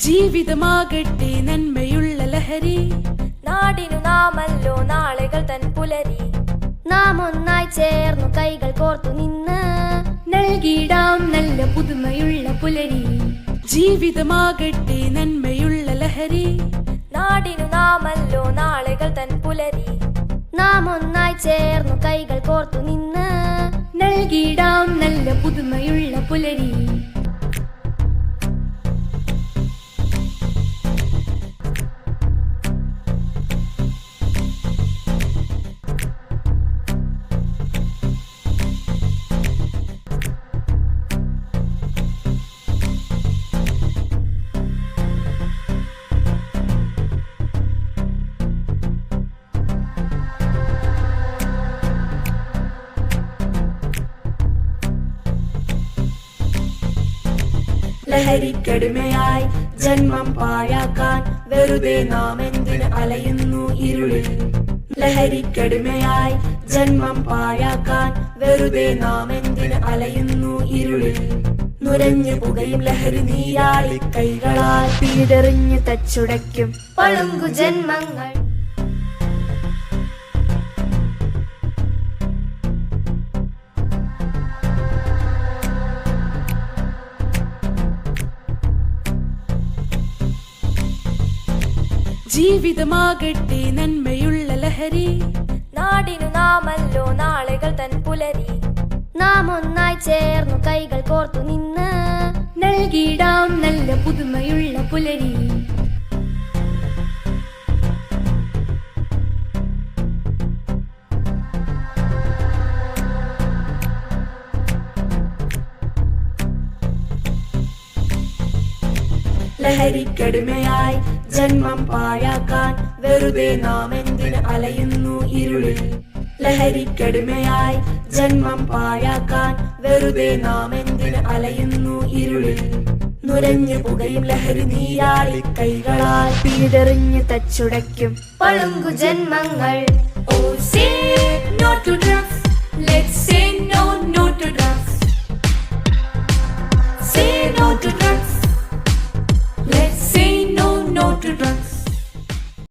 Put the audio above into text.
ജീവിതമാകട്ടെ നന്മയുള്ള ലഹരി. നാടിനു നാമല്ലോ നാളുകൾ തൻ പുലരി. നാം ഒന്നായി ചേർന്നു കൈകൾ കോർത്തു നിന്ന് നൽകിയിടാം നല്ല പുതുമയുള്ള പുലരി. ജീവിതമാകട്ടെ നന്മയുള്ള ലഹരി. നാടിനു നാമല്ലോ നാളുകൾ തൻ പുലരി. നാം ഒന്നായി ചേർന്നു കൈകൾ കോർത്തു നിന്ന് നൽകിയിടാം നല്ല പുതുമയുള്ള പുലരി. ലഹരിക്കടിമയായി ജന്മം പാഴാക്കാൻ വെറുതെ നാം എന്തിന് അലയുന്നു ഇരുളിൽ. ലഹരിക്കടിമയായി ജന്മം പാഴാക്കാൻ വെറുതെ നാം എന്തിന് അലയുന്നു ഇരുളിൽ. നുരഞ്ഞു പുകയും ലഹരി നീരാളി കൈകളാൽ പീഡെറിഞ്ഞു തച്ചുടയ്ക്കും പളുങ്കു ജന്മങ്ങൾ. ജീവിതമാകട്ടെ നന്മയുള്ള ലഹരി. നാടിനു നാമല്ലോ നാളുകൾ തൻ പുലരി. നാം ഒന്നായി ചേർന്നു കൈകൾ കോർത്തു നിന്ന് നൽകിയിടാം നല്ല പുതുമയുള്ള പുലരി. ലഹരിക്കടിമയായി ജന്മം പാഴാക്കാൻ വെറുതെ നാം എന്തിന് അലയുന്നു ഇരുളിൽ. ലഹരിക്കടിമയായി ജന്മം പാഴാക്കാൻ വെറുതെ നാം എന്തിന് അലയുന്നു ഇരുളിൽ. നുരഞ്ഞു പുകയും ലഹരി നീരാളി കൈകളാൽ പീഡെറിഞ്ഞു തച്ചുടയ്ക്കും പളുങ്കു ജന്മങ്ങൾ. Oh, say no to drugs.